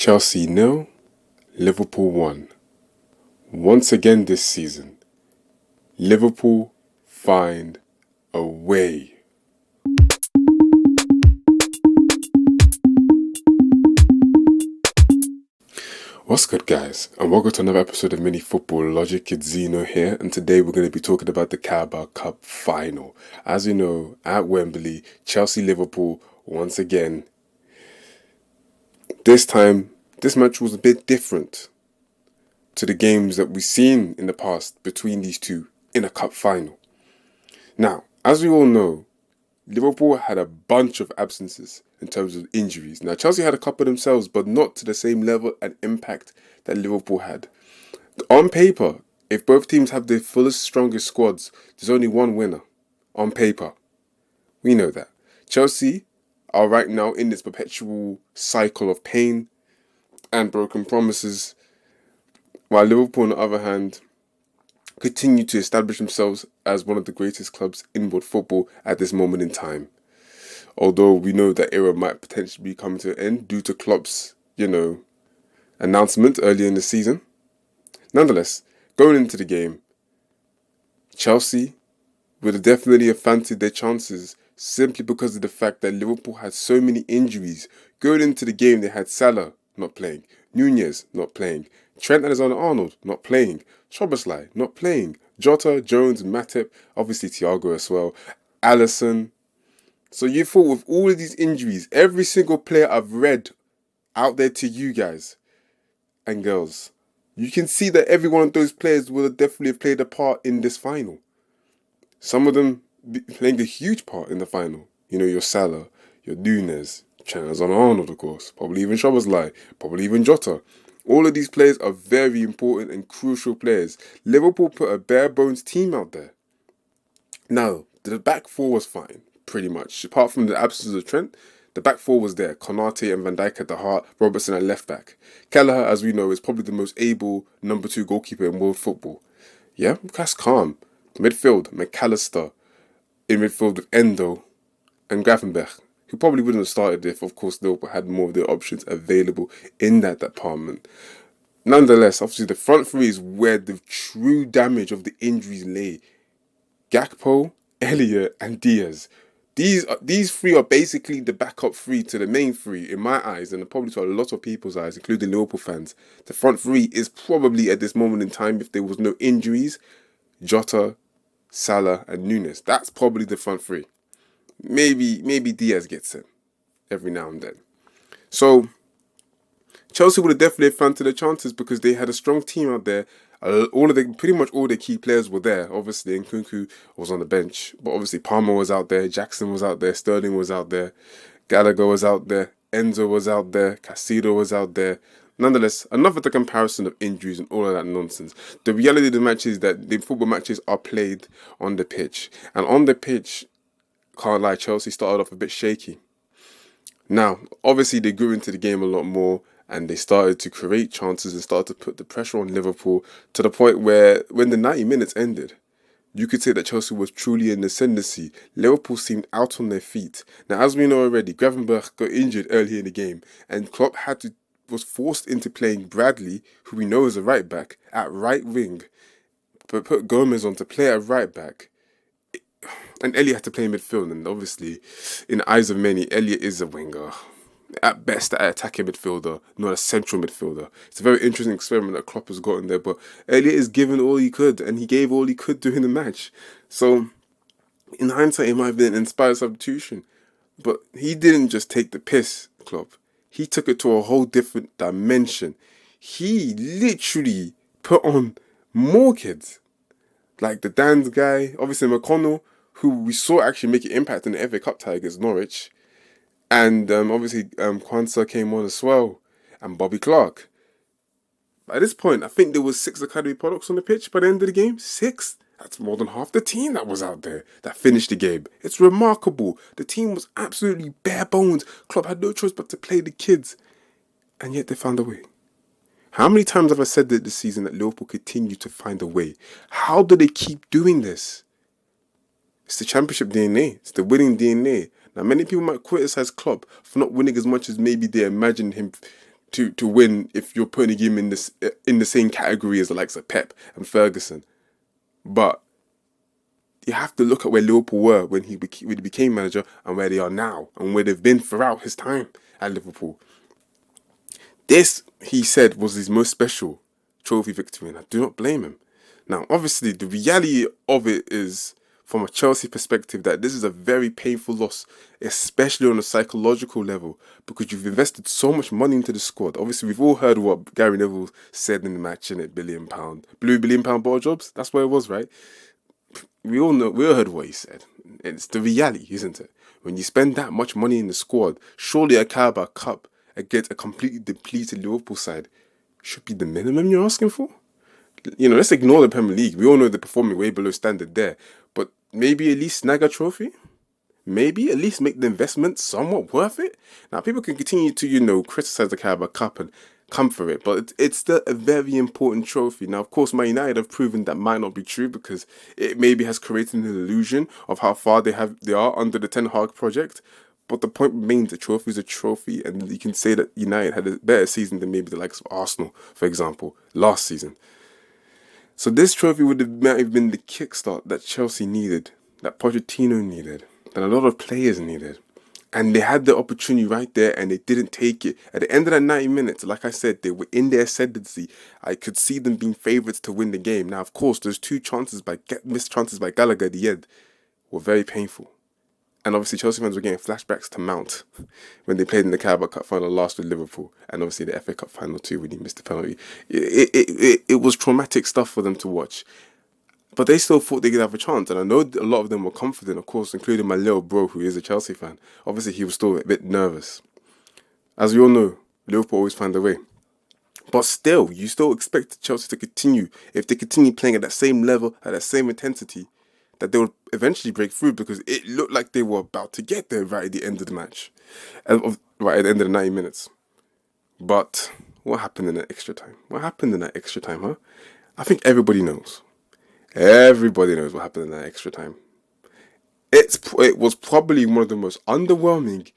Chelsea nil, Liverpool 1. Once again this season, Liverpool find a way. What's good, guys, and welcome to another episode of Mini Football Logic. It's Zeno here, and today we're going to be talking about the Carabao Cup final. As you know, at Wembley, Chelsea-Liverpool once again. This time, this match was a bit different to the games that we've seen in the past between these two in a cup final. Now, as we all know, Liverpool had a bunch of absences in terms of injuries. Now, Chelsea had a couple themselves, but not to the same level and impact that Liverpool had. On paper, if both teams have their fullest, strongest squads, there's only one winner. On paper. We know that. Chelsea are right now in this perpetual cycle of pain and broken promises, while Liverpool, on the other hand, continue to establish themselves as one of the greatest clubs in world football at this moment in time. Although we know that era might potentially be coming to an end due to Klopp's, announcement earlier in the season. Nonetheless, going into the game, Chelsea would have definitely fancied their chances simply because of the fact that Liverpool had so many injuries. Going into the game, they had Salah not playing, Nunez not playing, Trent Alexander-Arnold not playing, Szoboszlai not playing, Jota, Jones, Matip, obviously Thiago as well, Alisson. So you thought with all of these injuries, every single player I've read out there to you guys and girls, you can see that every one of those players will definitely have played a part in this final. Some of them playing a huge part in the final. Your Salah, your Nunez, Trent Alexander-Arnold, of course, probably even Szoboszlai, probably even Jota. All of these players are very important and crucial players. Liverpool put a bare bones team out there. Now, the back four was fine, pretty much. Apart from the absence of Trent, the back four was there. Konate and Van Dijk at the heart, Robertson at left back. Kelleher, as we know, is probably the most able number 2 goalkeeper in world football. Yeah, that's calm. Midfield, McAllister. In midfield with Endo and Gravenberch, who probably wouldn't have started if, of course, Liverpool had more of their options available in that department. Nonetheless, obviously, the front three is where the true damage of the injuries lay. Gakpo, Elliott, and Diaz. These three are basically the backup three to the main three, in my eyes, and probably to a lot of people's eyes, including Liverpool fans. The front three is probably, at this moment in time, if there was no injuries, Jota, Salah, and Nunez. That's probably the front three. Maybe Diaz gets in every now and then. So Chelsea would have definitely fancied their chances because they had a strong team out there. Pretty much all the key players were there. Obviously, Nkunku was on the bench, but obviously Palmer was out there, Jackson was out there, Sterling was out there, Gallagher was out there, Enzo was out there, Casido was out there. Nonetheless, enough of the comparison of injuries and all of that nonsense. The reality of the match is that the football matches are played on the pitch, and on the pitch, can't lie, Chelsea started off a bit shaky. Now, obviously, they grew into the game a lot more and they started to create chances and started to put the pressure on Liverpool to the point where, when the 90 minutes ended, you could say that Chelsea was truly in the ascendancy. Liverpool seemed out on their feet. Now, as we know already, Gravenberch got injured early in the game and Klopp was forced into playing Bradley, who we know is a right back, at right wing, but put Gomez on to play at right back. And Elliott had to play midfield, and obviously, in the eyes of many, Elliott is a winger. At best, an attacking midfielder, not a central midfielder. It's a very interesting experiment that Klopp has gotten there, but Elliott is given all he could, and he gave all he could during the match. So, in hindsight, it might have been an inspired substitution. But he didn't just take the piss, Klopp. He took it to a whole different dimension. He literally put on more kids. Like the Dan's guy, obviously McConnell, who we saw actually make an impact in the FA Cup tie against Norwich. And obviously Kwanzaa came on as well. And Bobby Clark. At this point, I think there was 6 academy products on the pitch by the end of the game. 6? That's more than half the team that was out there that finished the game. It's remarkable. The team was absolutely bare bones. Klopp had no choice but to play the kids. And yet they found a way. How many times have I said that this season that Liverpool continue to find a way? How do they keep doing this? It's the championship DNA. It's the winning DNA. Now, many people might criticize Klopp for not winning as much as maybe they imagined him to win if you're putting him in the same category as the likes of Pep and Ferguson. But you have to look at where Liverpool were when he became manager and where they are now and where they've been throughout his time at Liverpool. This, he said, was his most special trophy victory, and I do not blame him. Now, obviously, the reality of it is, from a Chelsea perspective, that this is a very painful loss, especially on a psychological level, because you've invested so much money into the squad. Obviously, we've all heard what Gary Neville said in the match, innit? Blue £1 billion ball jobs. That's what it was, right? We all heard what he said. It's the reality, isn't it? When you spend that much money in the squad, surely a Carabao Cup against a completely depleted Liverpool side should be the minimum you're asking for. Let's ignore the Premier League. We all know they're performing way below standard there. But maybe at least snag a trophy? Maybe at least make the investment somewhat worth it? Now, people can continue to, criticize the Carabao Cup and come for it, but it's still a very important trophy. Now, of course, Man United have proven that might not be true because it maybe has created an illusion of how far they are under the Ten Hag project. But the point remains, a trophy is a trophy, and you can say that United had a better season than maybe the likes of Arsenal, for example, last season. So this trophy might have been the kickstart that Chelsea needed, that Pochettino needed, that a lot of players needed. And they had the opportunity right there and they didn't take it. At the end of that 90 minutes, like I said, they were in their ascendancy. I could see them being favourites to win the game. Now, of course, those missed chances by Gallagher at the end were very painful. And obviously, Chelsea fans were getting flashbacks to Mount when they played in the Carabao Cup final last with Liverpool. And obviously the FA Cup final too when he missed the penalty. It was traumatic stuff for them to watch. But they still thought they could have a chance. And I know a lot of them were confident, of course, including my little bro who is a Chelsea fan. Obviously, he was still a bit nervous. As we all know, Liverpool always find a way. But still, you still expect Chelsea to continue. If they continue playing at that same level, at that same intensity, that they would eventually break through because it looked like they were about to get there right at the end of the match. Right at the end of the 90 minutes. But what happened in that extra time? What happened in that extra time, huh? I think everybody knows. Everybody knows what happened in that extra time. It was probably one of the most underwhelming,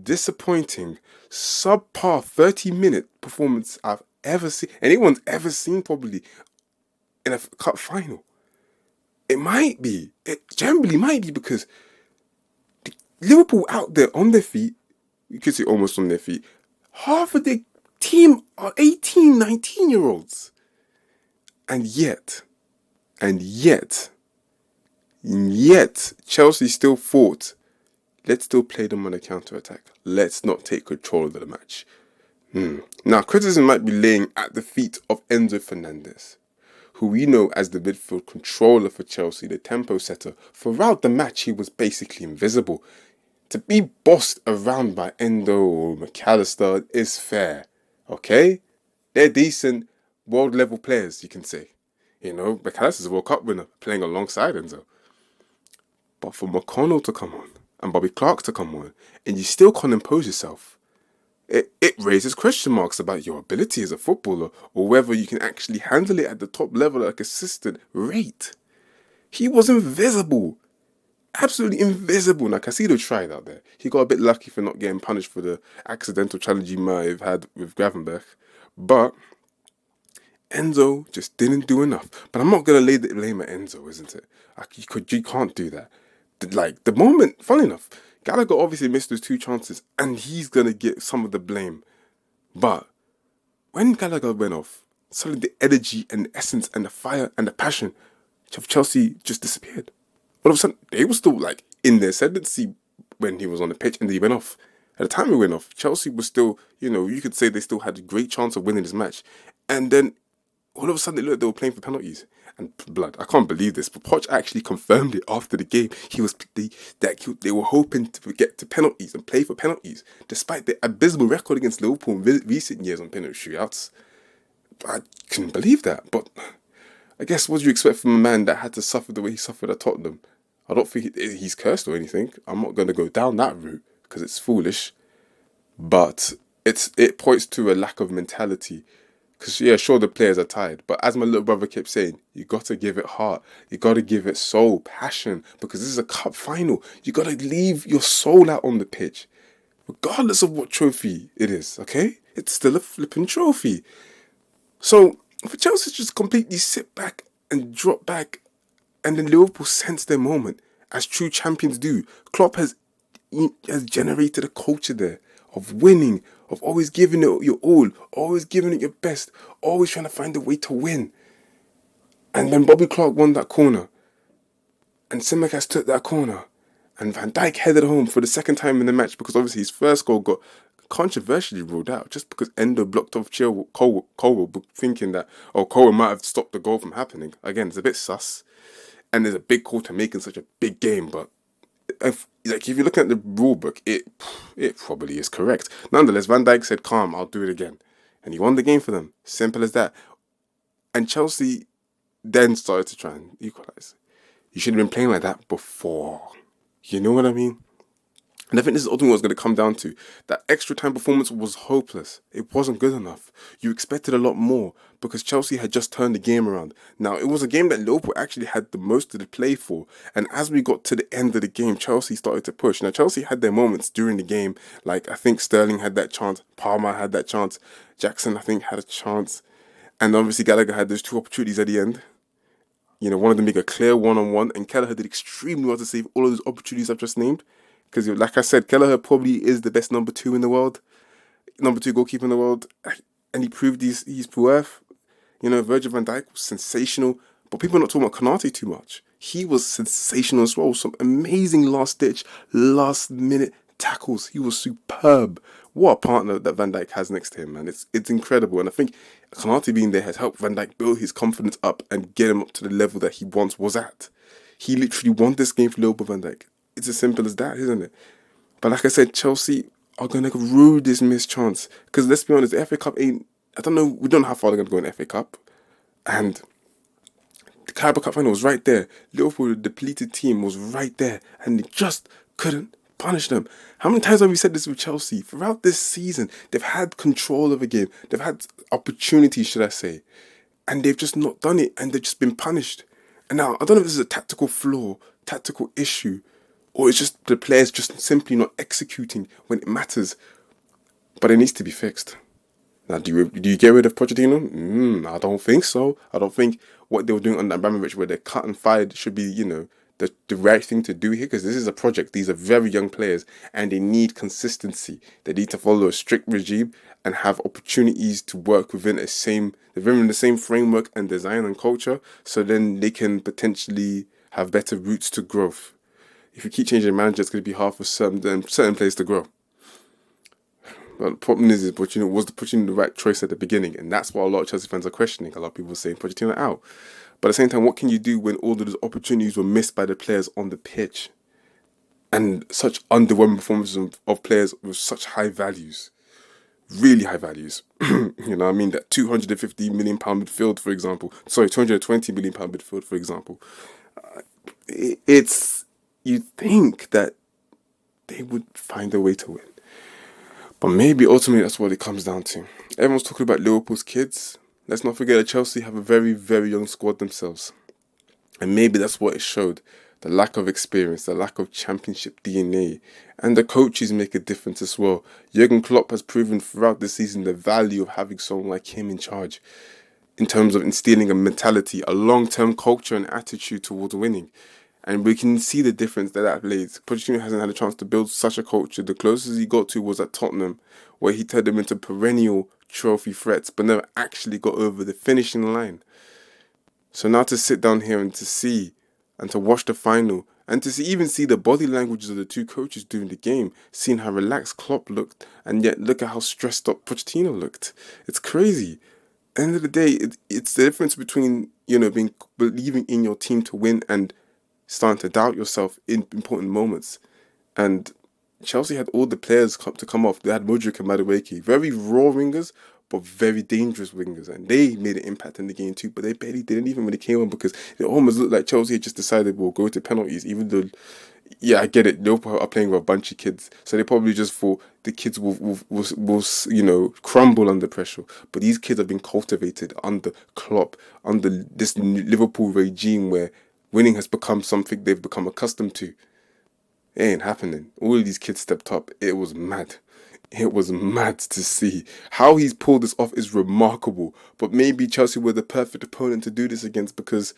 disappointing, subpar 30-minute performance I've ever seen. Anyone's ever seen probably in a cup final. It might be. It generally might be because Liverpool out there on their feet, you could say almost on their feet, half of their team are 18, 19-year-olds. And yet, Chelsea still thought, let's still play them on a counter-attack. Let's not take control of the match. Now, criticism might be laying at the feet of Enzo Fernandez, who we know as the midfield controller for Chelsea, the tempo setter. Throughout the match, he was basically invisible. To be bossed around by Endo or McAllister is fair, okay? They're decent, world-level players, you can say. McAllister's a World Cup winner, playing alongside Enzo. But for McConnell to come on, and Bobby Clark to come on, and you still can't impose yourself, it raises question marks about your ability as a footballer, or whether you can actually handle it at the top level at a consistent rate. He was invisible. Absolutely invisible. Now, Casido tried out there. He got a bit lucky for not getting punished for the accidental challenge he might have had with Gravenberch. But Enzo just didn't do enough. But I'm not going to lay the blame at Enzo, isn't it? You can't do that. The moment, funny enough, Gallagher obviously missed those 2 chances and he's going to get some of the blame. But when Gallagher went off, suddenly the energy and the essence and the fire and the passion of Chelsea just disappeared. All of a sudden, they were still in their ascendancy when he was on the pitch and then he went off. At the time he went off, Chelsea was still, you could say they still had a great chance of winning this match. And then all of a sudden, they were playing for penalties and blood. I can't believe this, but Poch actually confirmed it after the game. They were hoping to get to penalties and play for penalties, despite the abysmal record against Liverpool in recent years on penalty shootouts. I couldn't believe that. But I guess what do you expect from a man that had to suffer the way he suffered at Tottenham? I don't think he's cursed or anything. I'm not going to go down that route because it's foolish. But it points to a lack of mentality. Because, yeah, sure, the players are tired. But as my little brother kept saying, you got to give it heart. You got to give it soul, passion. Because this is a cup final. You got to leave your soul out on the pitch. Regardless of what trophy it is, okay? it's still a flipping trophy. So for Chelsea to just completely sit back and drop back, and then Liverpool sense their moment as true champions do. Klopp has generated a culture there of winning, of always giving it your all, always giving it your best, always trying to find a way to win. And then Bobby Clark won that corner, and Tsimikas took that corner, and Van Dijk headed home for the second time in the match because obviously his first goal got controversially ruled out just because Endo blocked off Colwell, thinking that, Colwell might have stopped the goal from happening. Again, it's a bit sus. And there's a big call to make in such a big game, but if you're looking at the rule book, it probably is correct. Nonetheless, Van Dijk said, calm, I'll do it again. And he won the game for them. Simple as that. And Chelsea then started to try and equalise. You should have been playing like that before. You know what I mean? And I think this is ultimately what's going to come down to. That extra time performance was hopeless. It wasn't good enough. You expected a lot more because Chelsea had just turned the game around. Now, it was a game that Liverpool actually had the most to play for. And as we got to the end of the game, Chelsea started to push. Now, Chelsea had their moments during the game. Like, I think Sterling had that chance. Palmer had that chance. Jackson, I think, had a chance. And obviously, Gallagher had those two opportunities at the end. You know, one of them make a clear one-on-one. And Kelleher did extremely well to save all of those opportunities I've just named. Because, like I said, Kelleher probably is the best number 2 in the world, number 2 goalkeeper in the world, and he proved his worth. You know, Virgil van Dijk was sensational, but people are not talking about Konate too much. He was sensational as well. Some amazing last-ditch, last-minute tackles. He was superb. What a partner that Van Dijk has next to him, man. It's incredible, and I think Konate being there has helped Van Dijk build his confidence up and get him up to the level that he once was at. He literally won this game for Liverpool, Van Dijk. It's as simple as that, isn't it? But like I said, Chelsea are going to rue this missed chance. Because let's be honest, the FA Cup ain't... I don't know, we don't know how far they're going to go in the FA Cup. And the Carabao Cup final was right there. Liverpool, the depleted team, was right there. And they just couldn't punish them. How many times have we said this with Chelsea? Throughout this season, they've had control of a game. They've had opportunities, should I say. And they've just not done it. And they've just been punished. And now, I don't know if this is a tactical flaw, tactical issue, or it's just the players just simply not executing when it matters. But it needs to be fixed. Now, do you get rid of Pochettino? I don't think so. I don't think what they were doing under Abramovich, where they're cut and fired, should be, the right thing to do here. Because this is a project. These are very young players, and they need consistency. They need to follow a strict regime and have opportunities to work within the same framework and design and culture. So then they can potentially have better routes to growth. If you keep changing managers, it's going to be hard for certain players to grow. But the problem is Pochettino, was Pochettino the right choice at the beginning? And that's what a lot of Chelsea fans are questioning. A lot of people are saying Pochettino out. But at the same time, what can you do when all of those opportunities were missed by the players on the pitch? And such underwhelming performances of players with such high values. Really high values. You know what I mean? That £250 million midfield, for example. Sorry, £220 million midfield, for example. You'd think that they would find a way to win. But maybe ultimately that's what it comes down to. Everyone's talking about Liverpool's kids. Let's not forget that Chelsea have a very, very young squad themselves. And maybe that's what it showed. The lack of experience, the lack of championship DNA. And the coaches make a difference as well. Jurgen Klopp has proven throughout the season the value of having someone like him in charge. In terms of instilling a mentality, a long-term culture and attitude towards winning. And we can see the difference that plays. Pochettino hasn't had a chance to build such a culture. The closest he got to was at Tottenham, where he turned them into perennial trophy threats, but never actually got over the finishing line. So now to sit down here and to see, and to watch the final, and to even see the body languages of the two coaches during the game, seeing how relaxed Klopp looked, and yet look at how stressed up Pochettino looked. It's crazy. At the end of the day, it's the difference between, believing in your team to win and starting to doubt yourself in important moments. And Chelsea had all the players to come off. They had Modric and Madueke, very raw wingers, but very dangerous wingers. And they made an impact in the game too, but they barely didn't even when they came on, because it almost looked like Chelsea had just decided we'll go to penalties, even though, I get it, Liverpool are playing with a bunch of kids. So they probably just thought the kids will crumble under pressure. But these kids have been cultivated under Klopp, under this Liverpool regime where winning has become something they've become accustomed to. It ain't happening. All of these kids stepped up. It was mad. It was mad to see. How he's pulled this off is remarkable. But maybe Chelsea were the perfect opponent to do this against because,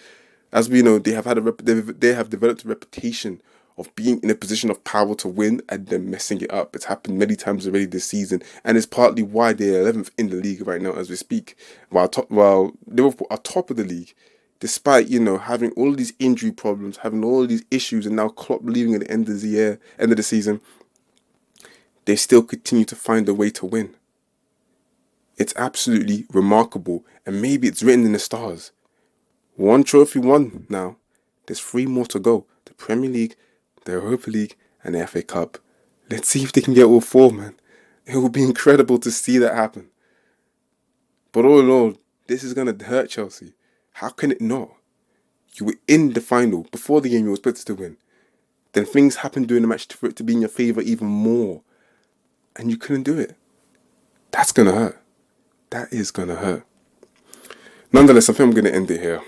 as we know, they have they have developed a reputation of being in a position of power to win and then messing it up. It's happened many times already this season, and it's partly why they're 11th in the league right now as we speak. While Liverpool are top of the league, despite having all of these injury problems, having all of these issues, and now Klopp leaving at the end of the season, they still continue to find a way to win. It's absolutely remarkable, and maybe it's written in the stars. One trophy won now. There's 3 more to go. The Premier League, the Europa League, and the FA Cup. Let's see if they can get all 4, man. It will be incredible to see that happen. But all in all, this is going to hurt Chelsea. How can it not? You were in the final. Before the game, you were expected to win. Then things happened during the match for it to be in your favour even more. And you couldn't do it. That's going to hurt. That is going to hurt. Nonetheless, I think I'm going to end it here.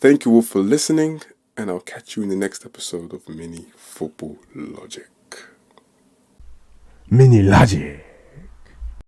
Thank you all for listening, and I'll catch you in the next episode of Mini Football Logic. Mini Logic.